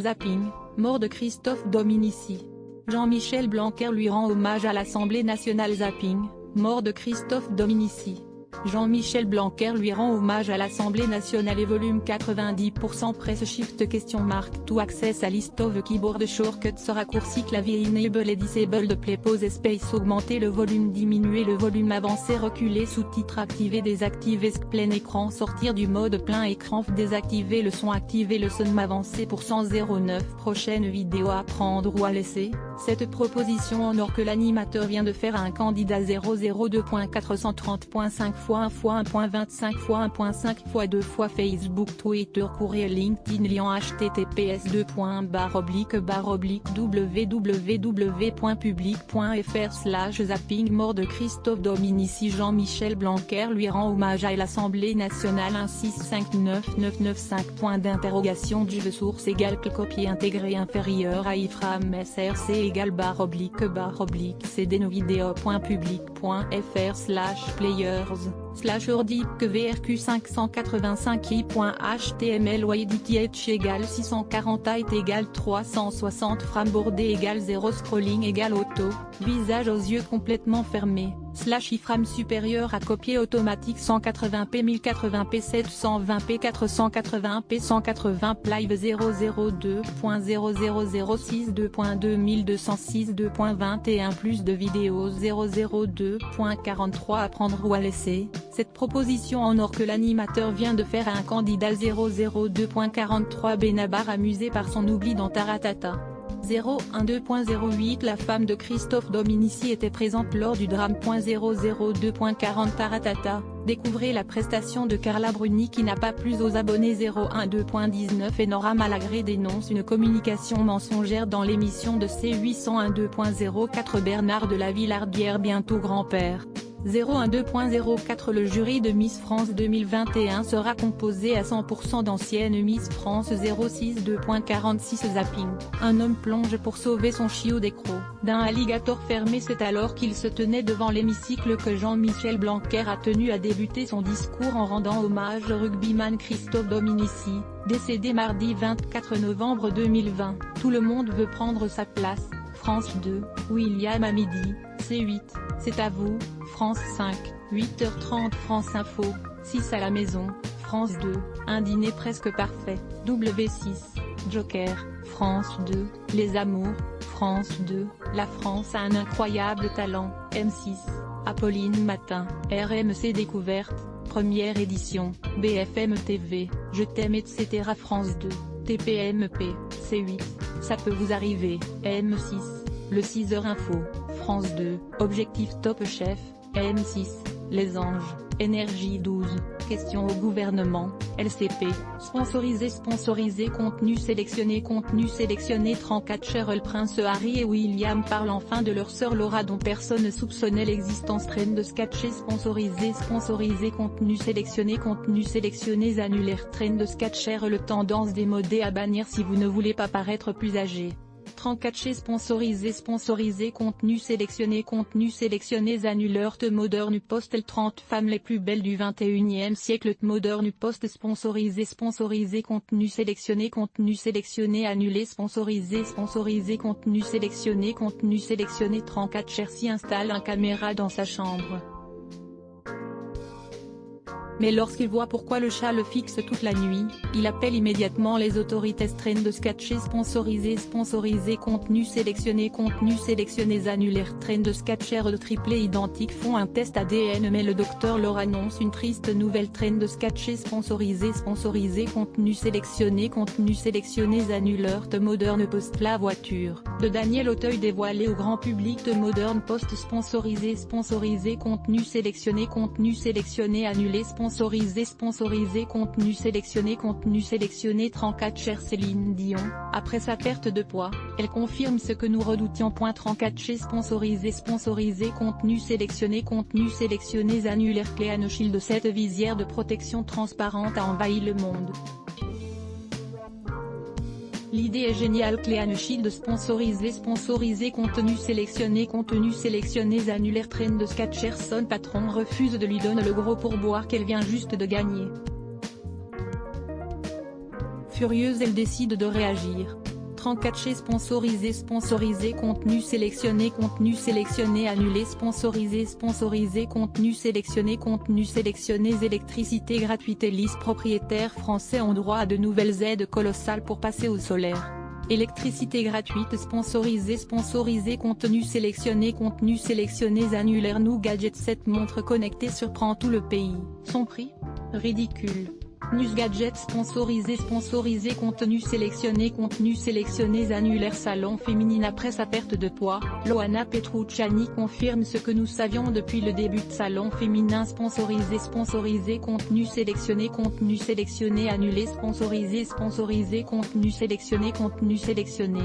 Zapping, mort de Christophe Dominici. Jean-Michel Blanquer lui rend hommage à l'Assemblée nationale. Zapping, mort de Christophe Dominici. Jean-Michel Blanquer lui rend hommage à l'Assemblée nationale et volume 90% press shift question mark to access à list of keyboard shortcuts raccourci clavier enable et disable play pause space augmenter le volume diminuer le volume avancer reculer sous-titres activer désactiver plein écran sortir du mode plein écran désactiver le son avancer pour 109 prochaine vidéo à prendre ou à laisser. Cette proposition en or que l'animateur vient de faire à un candidat 002.430.5 x 1 x 1.25 x 1.5 x 2 fois Facebook Twitter courrier LinkedIn lien https://www.public.fr/zapping mort de Christophe Dominici. Jean-Michel Blanquer lui rend hommage à l'Assemblée nationale 1659995 point d'interrogation du source égale copier intégré inférieur à iframe src égale /cdnovideo.public.fr/players/ordi que vrq 585 i.html edith égale 640 height égale 360 frames bordé égale 0 scrolling égale auto, visage aux yeux complètement fermés, iframe supérieur à copier automatique 180p 1080p 720p 480p 180 live 002.00062.2206 plus de vidéos 002.43 à prendre ou à laisser. Cette proposition en or que l'animateur vient de faire à un candidat 002.43 Benabar amusé par son oubli dans Taratata. 012.08 La femme de Christophe Dominici était présente lors du drame. 002.40 Taratata, découvrez la prestation de Carla Bruni qui n'a pas plu aux abonnés. 012.19 et Nora Malagré dénonce une communication mensongère dans l'émission de C801.2.04 Bernard de la Villardière bientôt grand-père. 012.04 Le jury de Miss France 2021 sera composé à 100% d'anciennes Miss France. 062.46 Zapping, un homme plonge pour sauver son chiot des crocs d'un alligator fermé. C'est alors qu'il se tenait devant l'hémicycle que Jean-Michel Blanquer a tenu à débuter son discours en rendant hommage au rugbyman Christophe Dominici, décédé mardi 24 novembre 2020. Tout le monde veut prendre sa place. France 2, William à midi, C8, c'est à vous, France 5, 8h30 France Info, 6 à la maison, France 2, un dîner presque parfait, W6, Joker, France 2, Les Amours, France 2, La France a un incroyable talent, M6, Apolline Matin, RMC Découverte, première édition, BFM TV, Je t'aime etc. France 2, TPMP, C8, ça peut vous arriver, M6, le 6h Info, France 2, Objectif Top Chef, M6, Les Anges, Énergie 12, Questions au gouvernement, LCP, sponsorisé contenu sélectionné 34 Cheryl Prince Harry et William parlent enfin de leur sœur Laura dont personne ne soupçonnait l'existence. Train de sketcher sponsorisé contenu sélectionné annulaire. Train de sketcher le tendance démodée à bannir si vous ne voulez pas paraître plus âgé. 34 sponsorisé contenu sélectionné annuleur. The Modern Post. Les 30 femmes les plus belles du 21e siècle. The Modern Post. Sponsorisé contenu sélectionné annulé. Sponsorisé contenu sélectionné 34 Chersi installe un caméra dans sa chambre. Mais lorsqu'il voit pourquoi le chat le fixe toute la nuit, il appelle immédiatement les autorités. Train de sketcher sponsorisé contenu sélectionné annulaire. Train de sketcher de triplés identiques font un test ADN mais le docteur leur annonce une triste nouvelle. Train de sketcher sponsorisé contenu sélectionné annuleur. The Modern Post. La voiture de Daniel Auteuil dévoilée au grand public. The Modern Post. Sponsorisé contenu sélectionné annulé. Sponsorisé contenu sélectionné 34 Chère Céline Dion, après sa perte de poids, elle confirme ce que nous redoutions. 34 Chez sponsorisé contenu sélectionné annulaire. Cléane Shield. Cette visière de protection transparente a envahi le monde. L'idée est géniale. Cléane Shield sponsorisé contenu sélectionné annulaire. Train de sketcher son patron refuse de lui donner le gros pourboire qu'elle vient juste de gagner. Furieuse, elle décide de réagir. écran 4G sponsorisé contenu sélectionné annulé sponsorisé contenu sélectionné électricité gratuite Elis propriétaires français ont droit à de nouvelles aides colossales pour passer au solaire. Électricité gratuite sponsorisé contenu sélectionné annulaire Nous Gadget 7 montre connectée surprend tout le pays. Son prix ? Ridicule. News Gadget sponsorisé contenu sélectionné annulaire salon féminine après sa perte de poids, Loana Petrucciani confirme ce que nous savions depuis le début de salon féminin sponsorisé contenu sélectionné annulé sponsorisé contenu sélectionné.